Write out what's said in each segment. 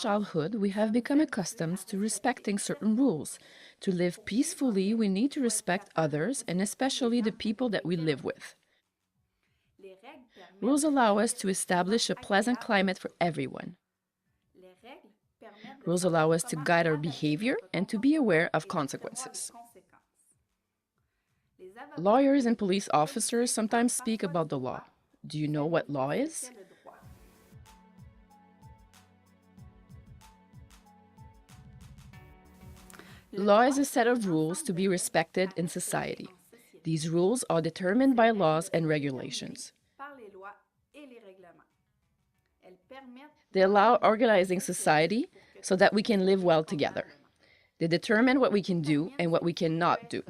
childhood, we have become accustomed to respecting certain rules. To live peacefully, we need to respect others, and especially the people that we live with. Rules allow us to establish a pleasant climate for everyone. Rules allow us to guide our behavior and to be aware of consequences. Lawyers and police officers sometimes speak about the law. Do you know what law is? Law is a set of rules to be respected in society. These rules are determined by laws and regulations. They allow organizing society so that we can live well together. They determine what we can do and what we cannot do.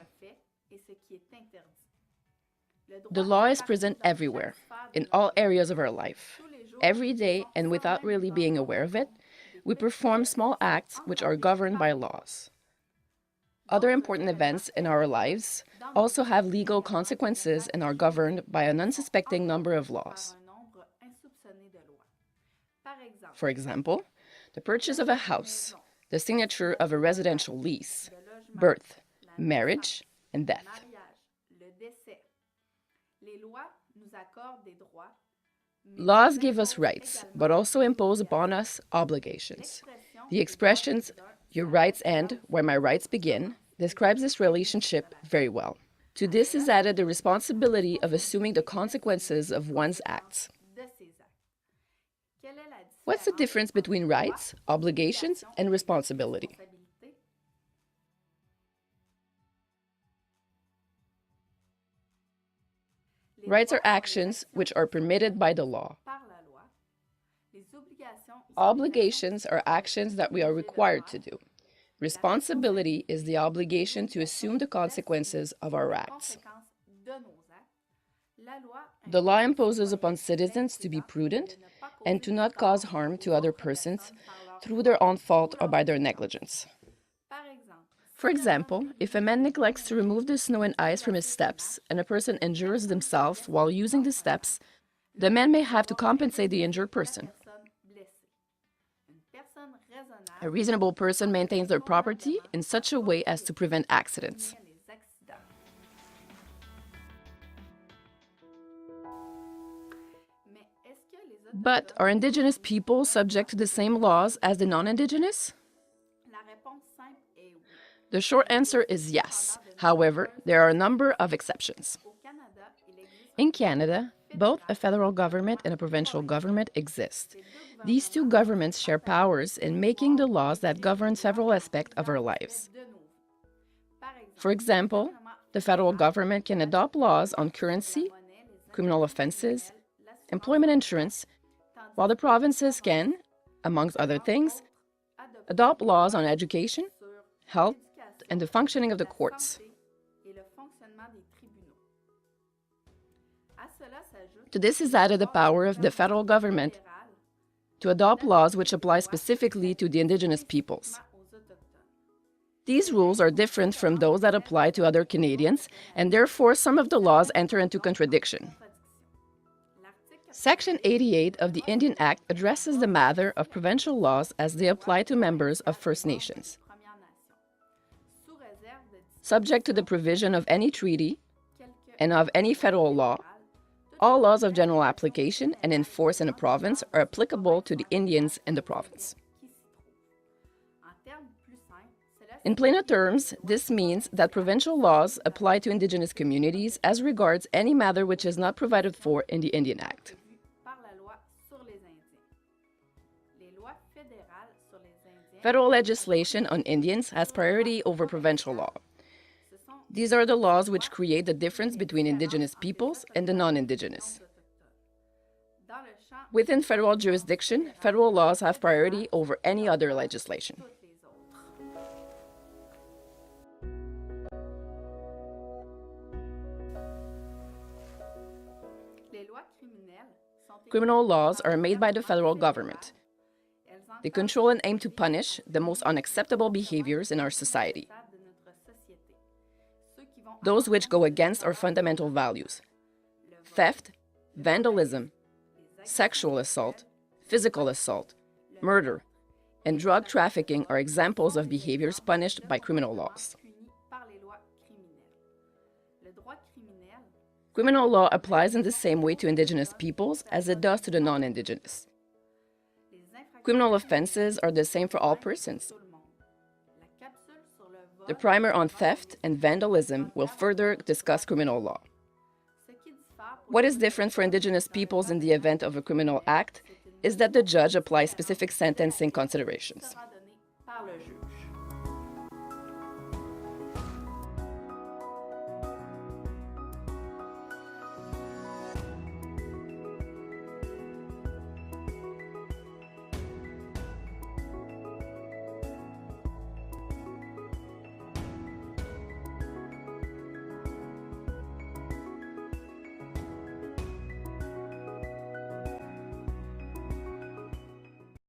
The law is present everywhere, in all areas of our life. Every day, and without really being aware of it, we perform small acts which are governed by laws. Other important events in our lives also have legal consequences and are governed by an unsuspecting number of laws. For example, the purchase of a house, the signature of a residential lease, birth, marriage, and death. Laws give us rights, but also impose upon us obligations. The expressions, "your rights end where my rights begin," describes this relationship very well. To this is added the responsibility of assuming the consequences of one's acts. What's the difference between rights, obligations, and responsibility? Rights are actions which are permitted by the law. Obligations are actions that we are required to do. Responsibility is the obligation to assume the consequences of our acts. The law imposes upon citizens to be prudent and to not cause harm to other persons through their own fault or by their negligence. For example, if a man neglects to remove the snow and ice from his steps and a person injures himself while using the steps, the man may have to compensate the injured person. A reasonable person maintains their property in such a way as to prevent accidents. But are Indigenous people subject to the same laws as the non-Indigenous? The short answer is yes. However, there are a number of exceptions. In Canada, both a federal government and a provincial government exist. These two governments share powers in making the laws that govern several aspects of our lives. For example, the federal government can adopt laws on currency, criminal offenses, employment insurance, while the provinces can, amongst other things, adopt laws on education, health, and the functioning of the courts. To this is added the power of the federal government to adopt laws which apply specifically to the Indigenous peoples. These rules are different from those that apply to other Canadians, and therefore some of the laws enter into contradiction. Section 88 of the Indian Act addresses the matter of provincial laws as they apply to members of First Nations. Subject to the provision of any treaty and of any federal law, all laws of general application and in force in a province are applicable to the Indians in the province. In plainer terms, this means that provincial laws apply to Indigenous communities as regards any matter which is not provided for in the Indian Act. Federal legislation on Indians has priority over provincial law. These are the laws which create the difference between Indigenous peoples and the non-Indigenous. Within federal jurisdiction, federal laws have priority over any other legislation. Criminal laws are made by the federal government. They control and aim to punish the most unacceptable behaviors in our society. Those which go against our fundamental values: theft, vandalism, sexual assault, physical assault, murder, and drug trafficking are examples of behaviors punished by criminal laws. Criminal law applies in the same way to Indigenous peoples as it does to the non-Indigenous. Criminal offenses are the same for all persons. The primer on theft and vandalism will further discuss criminal law. What is different for Indigenous peoples in the event of a criminal act is that the judge applies specific sentencing considerations.